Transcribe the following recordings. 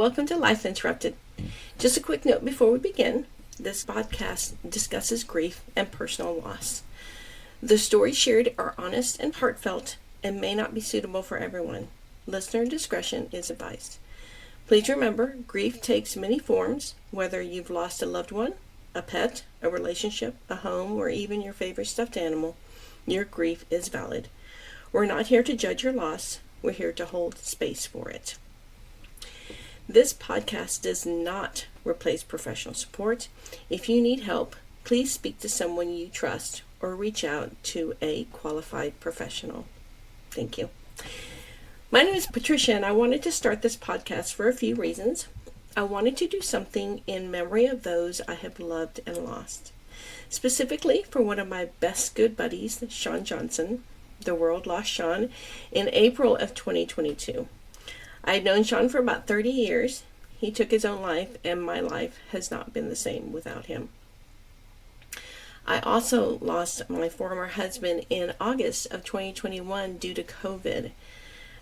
welcome to Life Interrupted. Just a quick note before we begin. This podcast discusses grief and personal loss. The stories shared are honest and heartfelt and may not be suitable for everyone. Listener discretion is advised. Please remember, grief takes many forms, whether you've lost a loved one, a pet, a relationship, a home, or even your favorite stuffed animal. Your grief is valid. We're not here to judge your loss. We're here to hold space for it. This podcast does not replace professional support. If you need help, please speak to someone you trust or reach out to a qualified professional. Thank you. My name is Patricia, and I wanted to start this podcast for a few reasons. I wanted to do something in memory of those I have loved and lost. Specifically for one of my best good buddies, Sean Johnson. The world lost Sean in April of 2022. I had known Sean for about 30 years. He took his own life, and my life has not been the same without him. I also lost my former husband in August of 2021 due to COVID.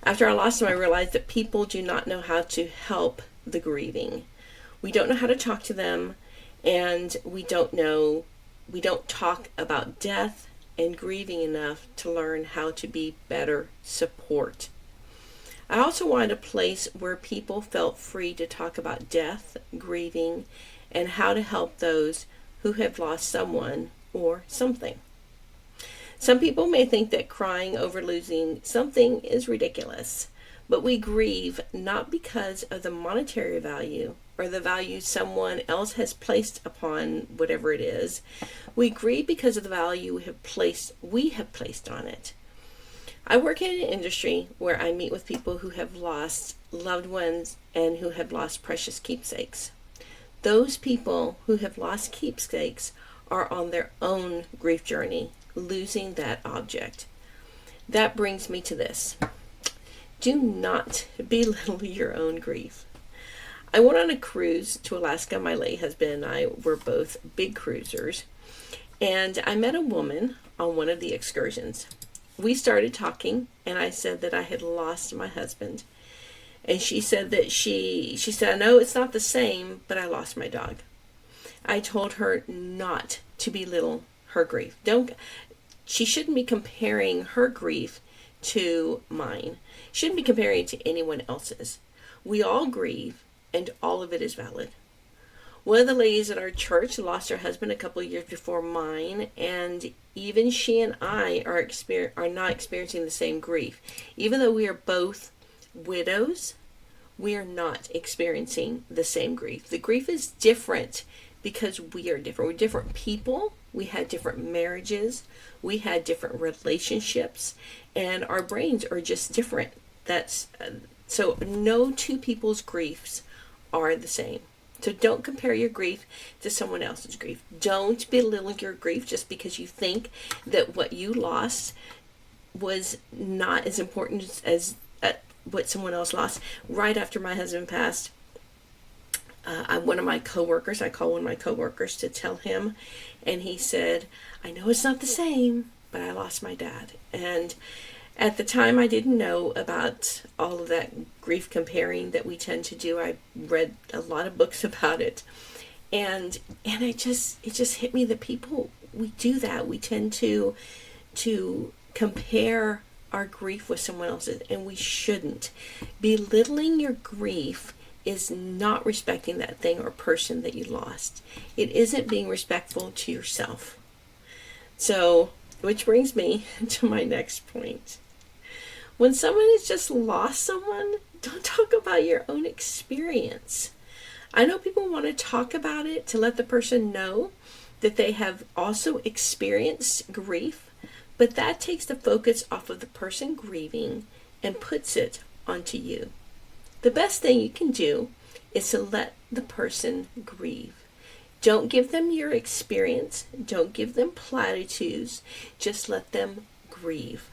After I lost him, I realized that people do not know how to help the grieving. We don't know how to talk to them, and we don't talk about death and grieving enough to learn how to be better support. I also wanted a place where people felt free to talk about death, grieving, and how to help those who have lost someone or something. Some people may think that crying over losing something is ridiculous, but we grieve not because of the monetary value or the value someone else has placed upon whatever it is. We grieve because of the value we have placed on it. I work in an industry where I meet with people who have lost loved ones and who have lost precious keepsakes. Those people who have lost keepsakes are on their own grief journey, losing that object. That brings me to this. Do not belittle your own grief. I went on a cruise to Alaska. My late husband and I were both big cruisers, and I met a woman on one of the excursions. We started talking, and I said that I had lost my husband. And she said that she said, I know it's not the same, but I lost my dog. I told her not to belittle her grief. She shouldn't be comparing her grief to mine. She shouldn't be comparing it to anyone else's. We all grieve, and all of it is valid. One of the ladies at our church lost her husband a couple of years before mine, and even she and I are not experiencing the same grief. Even though we are both widows, we are not experiencing the same grief. The grief is different because we are different. We're different people. We had different marriages. We had different relationships, and our brains are just different. So no two people's griefs are the same. So don't compare your grief to someone else's grief. Don't belittle your grief just because you think that what you lost was not as important as what someone else lost. Right after my husband passed, I called one of my coworkers to tell him, and he said, I know it's not the same, but I lost my dad. And at the time, I didn't know about all of that grief comparing that we tend to do. I read a lot of books about it. And it just hit me that we do that. We tend to compare our grief with someone else's, and we shouldn't. Belittling your grief is not respecting that thing or person that you lost. It isn't being respectful to yourself. So, which brings me to my next point. When someone has just lost someone, don't talk about your own experience. I know people want to talk about it to let the person know that they have also experienced grief, but that takes the focus off of the person grieving and puts it onto you. The best thing you can do is to let the person grieve. Don't give them your experience. Don't give them platitudes. Just let them grieve.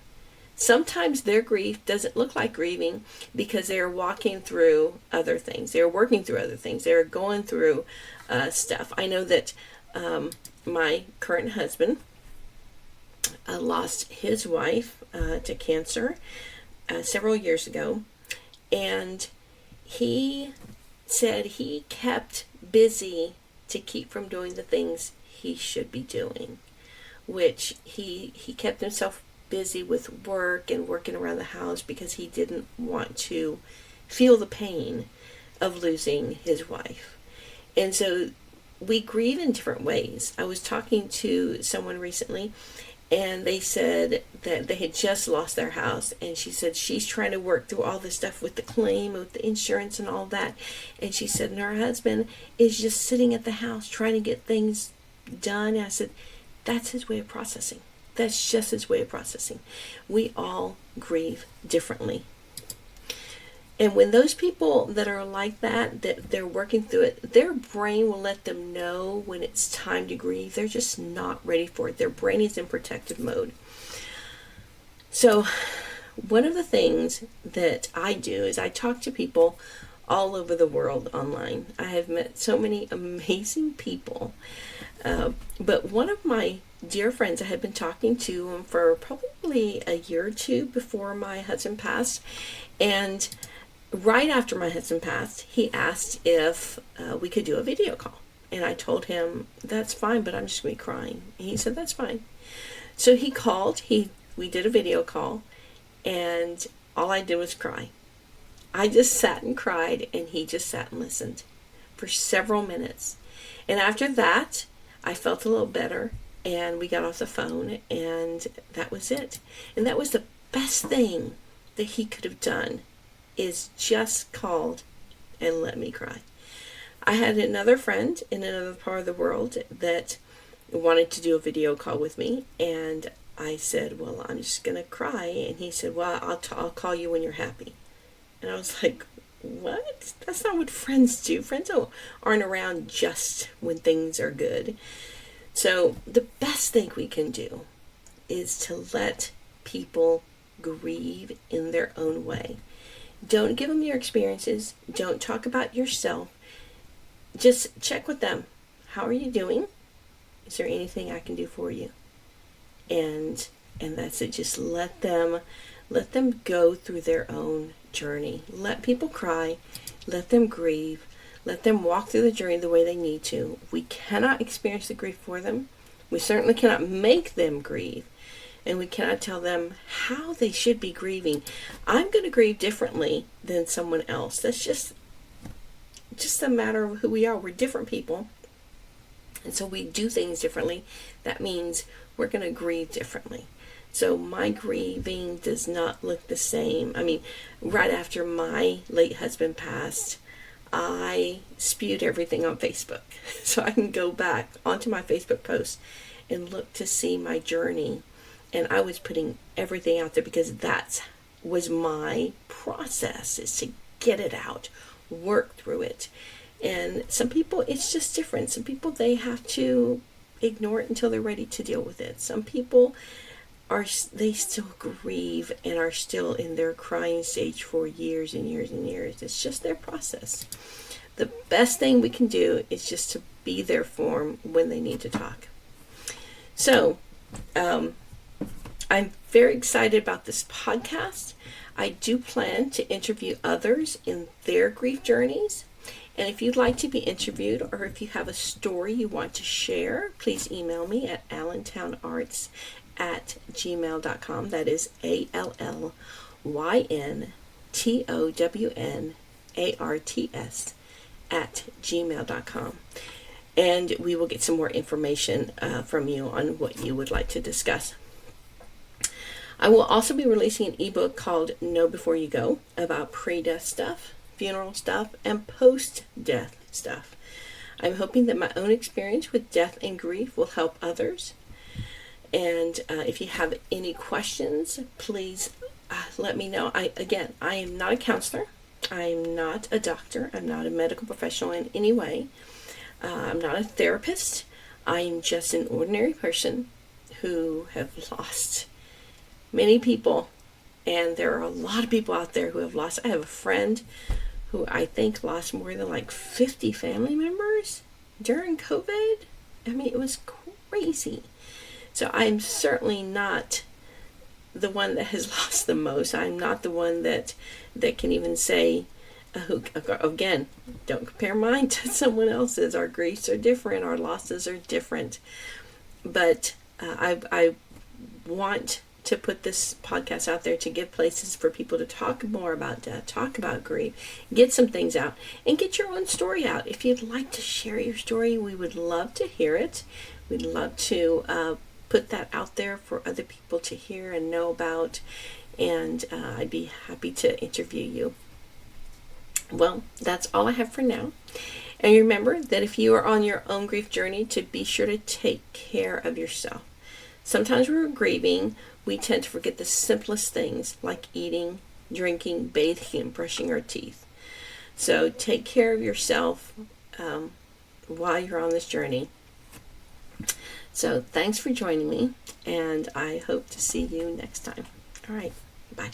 Sometimes their grief doesn't look like grieving because they're walking through other things. They're working through other things. They're going through stuff. I know that my current husband lost his wife to cancer several years ago, and he said he kept busy to keep from doing the things he should be doing, which he kept himself busy with work and working around the house because he didn't want to feel the pain of losing his wife. And so we grieve in different ways. I was talking to someone recently, and they said that they had just lost their house, and she said she's trying to work through all this stuff with the claim, with the insurance and all that. And she said, and her husband is just sitting at the house trying to get things done. And I said, that's his way of processing. That's just his way of processing. We all grieve differently. And when those people that are like that they're working through it, their brain will let them know when it's time to grieve. They're just not ready for it. Their brain is in protective mode. So one of the things that I do is I talk to people all over the world online. I have met so many amazing people. But one of my dear friends, I had been talking to him for probably a year or two before my husband passed. And right after my husband passed, he asked if we could do a video call. And I told him, that's fine, but I'm just going to be crying. And he said, that's fine. So he called, we did a video call, and all I did was cry. I just sat and cried, and he just sat and listened for several minutes. And after that, I felt a little better, and we got off the phone, and that was it. And that was the best thing that he could have done, is just called and let me cry. I had another friend in another part of the world that wanted to do a video call with me, and I said, well, I'm just going to cry. And he said, well, I'll call you when you're happy. And I was like, what? That's not what friends do. Friends aren't around just when things are good. So the best thing we can do is to let people grieve in their own way. Don't give them your experiences. Don't talk about yourself. Just check with them. How are you doing? Is there anything I can do for you? And that's it. Just let them go through their own journey. Let people cry. Let them grieve. Let them walk through the journey the way they need to. We cannot experience the grief for them. We certainly cannot make them grieve. And we cannot tell them how they should be grieving. I'm going to grieve differently than someone else. That's just a matter of who we are. We're different people. And so we do things differently. That means we're going to grieve differently. So my grieving does not look the same. I mean, right after my late husband passed, I spewed everything on Facebook. So I can go back onto my Facebook post and look to see my journey. And I was putting everything out there because that was my process, is to get it out, work through it. And some people, it's just different. Some people, they have to ignore it until they're ready to deal with it. Some people they still grieve and are still in their crying stage for years and years and years. It's just their process. The best thing we can do is just to be there for them when they need to talk. So, I'm very excited about this podcast. I do plan to interview others in their grief journeys. And if you'd like to be interviewed, or if you have a story you want to share, please email me at allentownarts@gmail.com. That is ALLYNTOWNARTS@gmail.com. And we will get some more information from you on what you would like to discuss. I will also be releasing an ebook called Know Before You Go, about pre-death stuff, funeral stuff, and post-death stuff. I'm hoping that my own experience with death and grief will help others. And if you have any questions, please let me know. I am not a counselor. I'm not a doctor. I'm not a medical professional in any way. I'm not a therapist. I'm just an ordinary person who have lost many people. And there are a lot of people out there who have lost. I have a friend who I think lost more than like 50 family members during COVID. I mean, it was crazy. So I'm certainly not the one that has lost the most. I'm not the one that can even say Again, don't compare mine to someone else's. Our griefs are different. Our losses are different. But I want to put this podcast out there to give places for people to talk more about death, talk about grief, get some things out, and get your own story out. If you'd like to share your story, we would love to hear it. We'd love to put that out there for other people to hear and know about, and I'd be happy to interview you. Well, that's all I have for now. And remember that if you are on your own grief journey, to be sure to take care of yourself. Sometimes when we're grieving, we tend to forget the simplest things like eating, drinking, bathing, and brushing our teeth. So take care of yourself while you're on this journey. So thanks for joining me, and I hope to see you next time. All right, bye.